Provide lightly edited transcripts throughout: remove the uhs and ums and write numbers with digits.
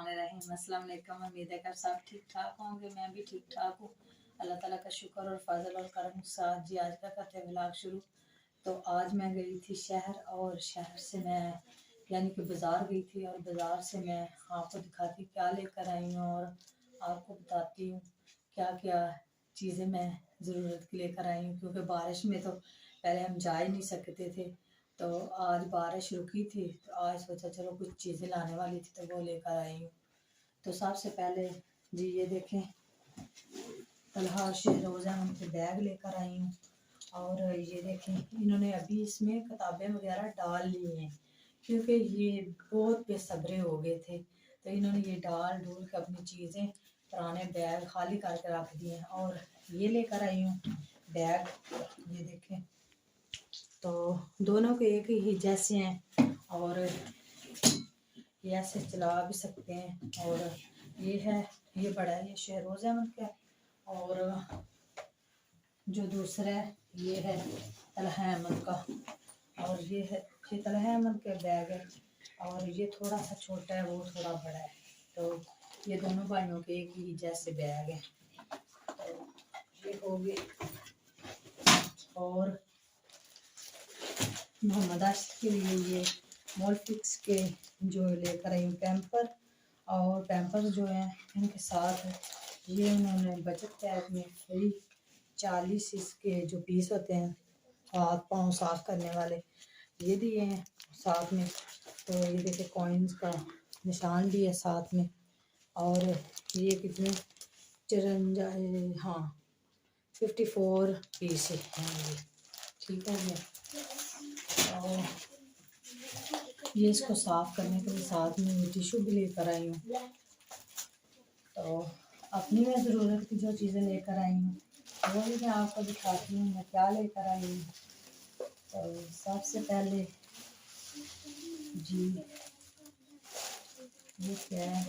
बिस्मिल्लाहिर्रहमानिर्रहीम। अस्सलाम वालेकुम। उम्मीद है कि सब ठीक ठाक होंगे। मैं भी ठीक ठाक हूँ, अल्लाह ताला का शुक्र और फजल और करम के साथ। जी आज का करते हैं व्लॉग शुरू। तो आज मैं गई थी शहर, और शहर से मैं यानी कि बाज़ार गई थी, और बाज़ार से मैं आपको दिखाती क्या लेकर आई हूँ, और आपको बताती हूँ क्या क्या चीज़ें मैं ज़रूरत की लेकर आई हूँ। क्योंकि बारिश में तो पहले हम जा ही नहीं सकते थे, तो आज बारिश रुकी थी, तो आज सोचा चलो कुछ चीज़ें लाने वाली थी तो वो लेकर आई हूँ। तो सबसे पहले जी ये देखें, तलहा शहरोज़ा उनके बैग लेकर आई हूँ। और ये देखें, इन्होंने अभी इसमें किताबें वगैरह डाल ली हैं, क्योंकि ये बहुत बेसब्रे हो गए थे, तो इन्होंने ये डाल डूल के अपनी चीज़ें पुराने बैग खाली करके रख दिए हैं। और ये लेकर आई हूँ बैग, ये देखें, तो दोनों के एक ही जैसे हैं, और ये ऐसे चला भी सकते हैं। और ये है, ये बड़ा है, ये शहरोज़ अहमद का, और जो दूसरा है ये है तलहा अहमद का, और ये है, ये तलहा अहमद का बैग है, और ये थोड़ा सा छोटा है, वो थोड़ा बड़ा है। तो ये दोनों भाइयों के एक ही जैसे बैग है। तो ये हो गए। और मोहम्मद आशिफ के लिए ये मोलफिक्स के जो लेकर आई हूँ पैम्पर, और पैम्पर जो है इनके साथ ये उन्होंने बचत पैक में फ्री 40 इसके जो पीस होते हैं हाथ पाँव साफ करने वाले ये दिए हैं साथ में। तो ये देखिए कॉइन्स का निशान भी है साथ में, और ये कितने 54, हाँ 54 पीस हैं ये, ठीक हो गया। और ये इसको साफ करने के लिए साथ में टिश्यू भी लेकर आई हूँ। तो अपनी मैं ज़रूरत की जो चीज़ें लेकर आई हूँ वो भी मैं आपको दिखाती हूँ मैं क्या लेकर आई हूँ। तो सबसे पहले जी ये क्या है,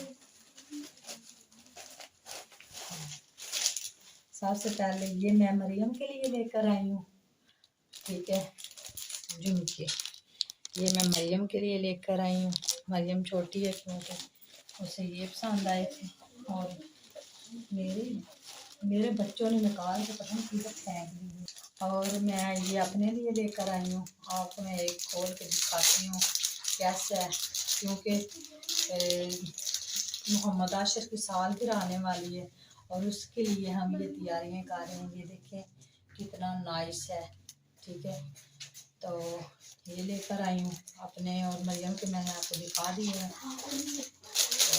सबसे पहले ये मैं मरियम के लिए लेकर आई हूँ, ठीक है, झुमके ये मैं मरियम के लिए लेकर आई हूँ। मरियम छोटी है क्योंकि उसे ये पसंद आए थे, और मेरे बच्चों ने निकाल के पता नहीं किधर फेंक दी। और मैं ये अपने लिए लेकर आई हूँ, आपको मैं एक खोल के दिखाती हूँ कैसा है, क्योंकि मोहम्मद आशिर की सालगिरह आने वाली है, और उसके लिए हम ये तैयारियां कर रहे हैं। ये देखें कितना नाइस है, ठीक है। तो ये लेकर आई हूँ अपने और मरियम के, मैंने आपको दिखा दी है। तो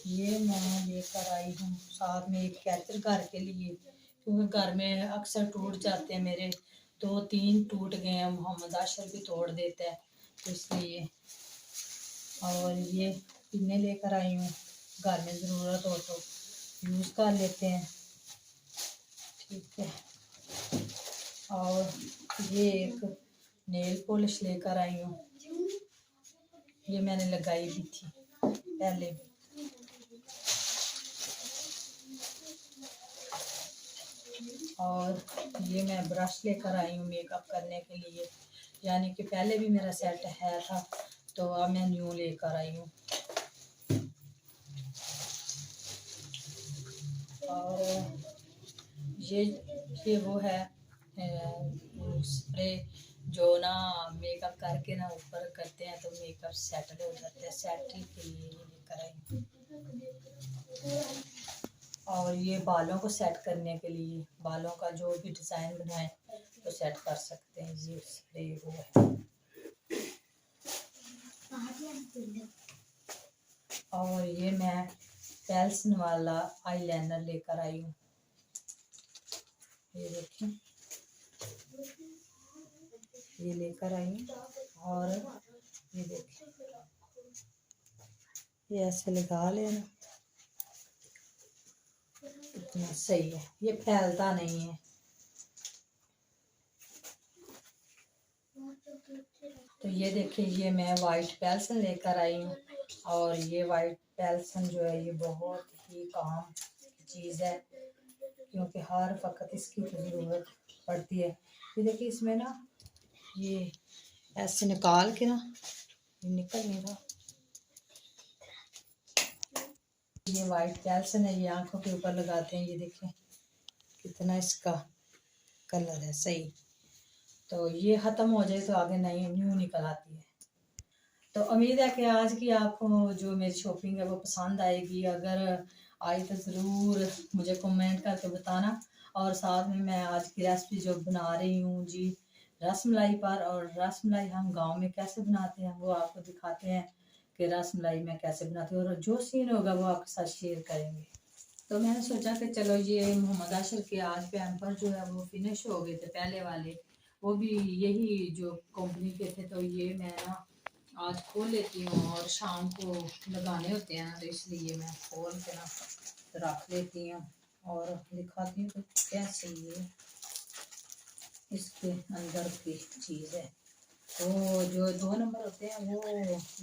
ये मैं लेकर आई हूँ साथ में एक कैचर घर के लिए, क्योंकि घर में अक्सर टूट जाते हैं मेरे, 2-3 टूट गए हैं, मोहम्मद आशिर भी तोड़ देता है, तो इसलिए। और ये पिन्ने लेकर आई हूँ, घर में ज़रूरत हो तो यूज़ कर लेते हैं, ठीक है। और ये एक नेल पॉलिश लेकर आई हूँ, ये मैंने लगाई भी थी पहले भी। और ये मैं ब्रश लेकर आई हूँ मेकअप करने के लिए, यानी कि पहले भी मेरा सेट है था, तो अब मैं न्यू लेकर आई हूँ। और ये वो है स्प्रे जो ना मेकअप करके ना ऊपर करते हैं तो मेकअप सेटल हो जाता है, सेटल के लिए ये लेकर आई हूँ। और ये बालों को सेट करने के लिए, बालों का जो भी डिज़ाइन बनाए तो सेट कर सकते हैं, ये स्प्रे वो है। और ये मैं पेल्सन वाला आईलाइनर लेकर आई हूँ, ये देखें, ये लेकर आई हूँ। और ये देखें, ये ऐसे लगा लेना, इतना सही है, ये फैलता नहीं है। तो ये देखिए, ये मैं वाइट पेल्सन लेकर आई हूँ, और ये वाइट पेल्सन जो है ये बहुत ही काम चीज़ है, क्योंकि हर वक्त इसकी ज़रूरत पड़ती है। ये देखिए इसमें ना ये ऐसे निकाल के ना, निकल नहीं रहा। ये वाइट कैल्शियम है, ये आंखों के ऊपर लगाते हैं। ये देखें कितना इसका कलर है सही। तो ये ख़त्म हो जाए तो आगे नई न्यू निकल आती है। तो उम्मीद है कि आज की आपको जो मेरी शॉपिंग है वो पसंद आएगी। अगर आई तो ज़रूर मुझे कमेंट करके बताना। और साथ में मैं आज की रेसिपी जो बना रही हूँ जी, रसमलाई पर। और रसमलाई हम गांव में कैसे बनाते हैं वो आपको दिखाते हैं कि रसमलाई मैं कैसे बनाती हूँ, और जो सीन होगा वो आपके साथ शेयर करेंगे। तो मैंने सोचा कि चलो ये मोहम्मद आशिर के आज पैम्पर जो है वो फिनिश हो गए थे पहले वाले, वो भी यही जो कंपनी के थे। तो ये मैं ना आज खोल लेती हूँ, और शाम को लगाने होते हैं ना, तो इसलिए मैं खोल के ना रख लेती हूँ और दिखाती हूँ कि कैसे ये इसके अंदर की चीज़ है। तो जो 2 नंबर होते हैं वो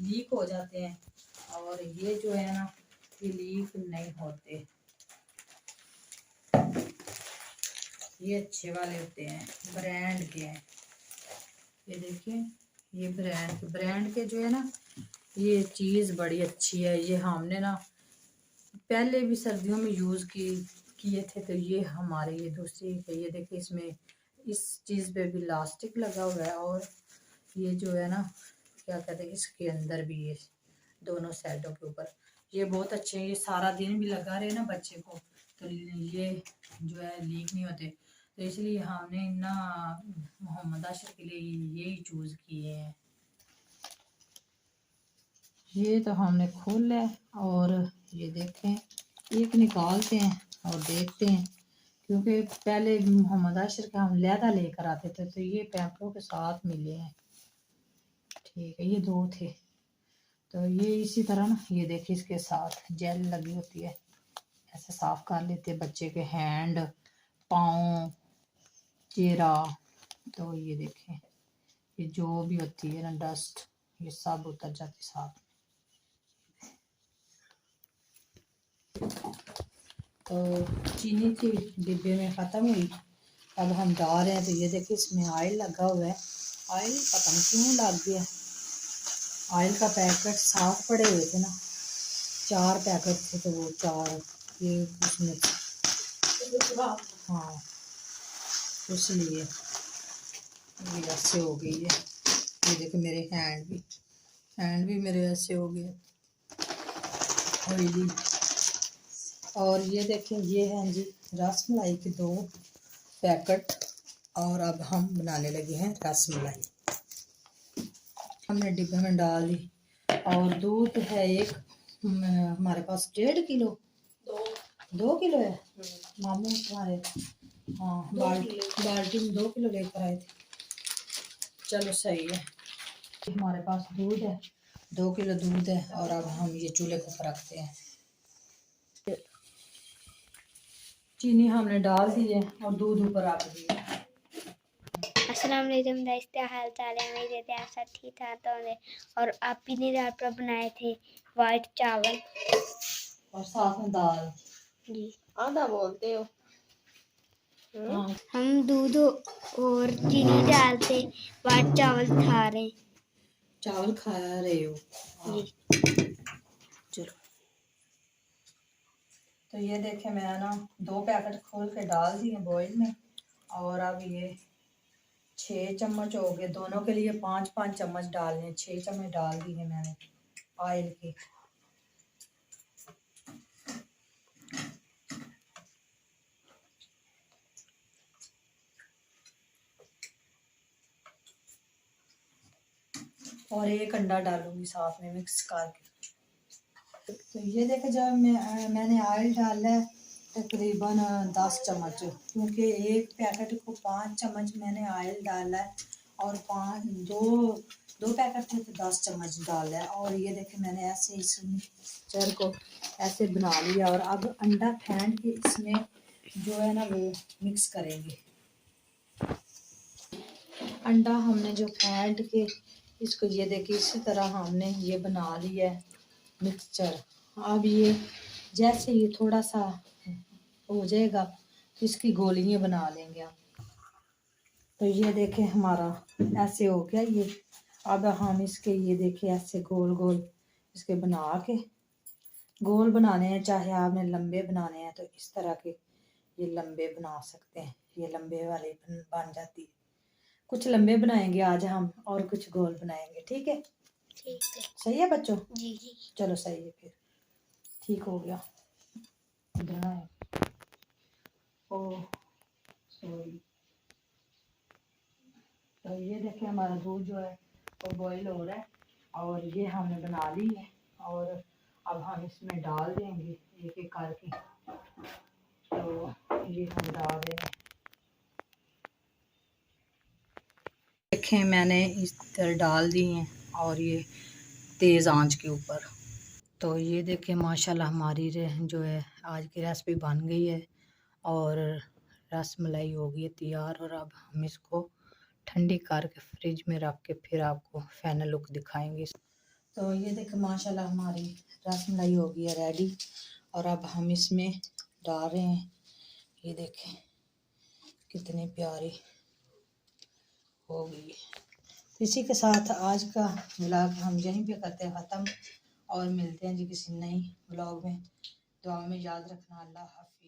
लीक हो जाते हैं, और ये जो है ना ये लीक नहीं होते, ये अच्छे वाले होते हैं, ब्रांड के हैं। ये देखिए ये ब्रांड के जो है ना, ये चीज़ बड़ी अच्छी है। ये हमने ना पहले भी सर्दियों में यूज़ किए थे। तो ये हमारे ये दूसरी है। ये देखिए इसमें इस चीज़ पे भी इलास्टिक लगा हुआ है, और ये जो है ना क्या कहते हैं इसके अंदर भी ये दोनों साइडों के ऊपर ये बहुत अच्छे हैं। ये सारा दिन भी लगा रहे ना बच्चे को, तो ये जो है लीक नहीं होते। तो इसलिए हमने ना मोहम्मद आशिर के लिए यही चूज़ किए हैं। ये तो हमने खोल लिया, और ये देखें एक निकालते हैं और देखते हैं, क्योंकि पहले मोहम्मद आशिर का हम लैदा लेकर आते थे, तो ये पैम्परों के साथ मिले हैं। ठीक है, ये 2 थे। तो ये इसी तरह ना, ये देखिए इसके साथ जेल लगी होती है, ऐसे साफ कर लेते हैं बच्चे के हैंड, पाँव, चेहरा। तो ये देखें ये जो भी होती है ना डस्ट, ये सब उतर जाती साथ। तो चीनी थी डिब्बे में ख़त्म हुई, अब हम डाल रहे हैं। तो ये देखिए इसमें ऑयल लगा हुआ है। ऑयल पता नहीं क्यों लग गया। ऑयल का पैकेट साथ पड़े हुए थे ना, 4 पैकेट थे, तो वो 4 ये उसमें, हाँ इसलिए ये ऐसे हो गई है। ये देखो मेरे हैंड भी मेरे ऐसे हो गए ऑयली। और ये देखें ये हैं जी रसमलाई के 2 पैकेट, और अब हम बनाने लगे हैं रसमलाई। हमने डिब्बे में डाल दी, और दूध है एक हमारे पास 1.5 किलो, 2 किलो है मामू तुम्हारे, हाँ बाल्टी में 2 किलो लेकर आए थे। चलो सही है, हमारे पास दूध है, 2 किलो दूध है। और अब हम ये चूल्हे पर रखते हैं। चीनी हमने डाल दी है और दूध ऊपर रख दिया। अस्सलाम वालेकुम गाइस, क्या हाल चाल है? मेरे तो आप सब ठीक ठाक होंगे। और आप भी ने रात पर बनाए थे वाइट चावल और साथ में दाल जी। आधा बोलते हो। हम दूध और चीनी डालते वाइट चावल खा रहे हैं। चावल खा रहे हो जी। चलो। तो ये देखे मैं ना 2 पैकेट खोल के डाल दिए बॉईल में, और अब ये 6 चम्मच हो गए। दोनों के लिए 5-5 चम्मच डालने, 6 चम्मच डाल दिए मैंने ऑयल के। और 1 अंडा डालूंगी साथ में मिक्स करके। तो ये देखे जब मैंने ऑयल डाला है तकरीबन 10 चम्मच, क्योंकि एक पैकेट को 5 चम्मच मैंने ऑयल डाला है, और 2 पैकेट थे तो 10 चम्मच डाला है। और ये देखे मैंने ऐसे इस मिक्सचर को ऐसे बना लिया, और अब अंडा फेंट के इसमें जो है ना वो मिक्स करेंगे। अंडा हमने जो फेंट के इसको ये देखिए इसी तरह हमने ये बना लिया है मिक्सचर। अब ये जैसे ये थोड़ा सा हो जाएगा तो इसकी गोलियां बना लेंगे हम। तो ये देखें हमारा ऐसे हो गया ये, अब हम इसके ये देखिए ऐसे गोल गोल इसके बना के, गोल बनाने हैं, चाहे आपने लंबे बनाने हैं तो इस तरह के ये लंबे बना सकते हैं, ये लंबे वाले बन जाती है। कुछ लंबे बनाएंगे आज हम और कुछ गोल बनाएंगे, ठीक है? ठीक है। सही है बच्चों? जी जी। चलो सही है फिर, ठीक हो गया। इधर आए। ओ सॉरी। तो ये देखिए हमारा दूध जो है वो बॉईल हो रहा है और ये हमने बना ली है और अब हम इसमें डाल देंगे एक एक करके। तो ये हम डाल रहे हैं, देखें मैंने इस तरह डाल दी हैं और ये तेज़ आंच के ऊपर। तो ये देखें माशाल्लाह हमारी जो है आज की रेसिपी बन गई है और रस मलाई हो गई है तैयार। और अब हम इसको ठंडी करके फ्रिज में रख के फिर आपको फाइनल लुक दिखाएंगे। तो ये देखें माशाल्लाह हमारी रस मलाई हो गई है रेडी और अब हम इसमें डाल रहे हैं। ये देखें कितनी प्यारी हो गई। इसी के साथ आज का व्लॉग हम यहीं पे करते हैं ख़त्म और मिलते हैं जी किसी नई व्लॉग में। दुआ में याद रखना। अल्लाह हाफ़िज़।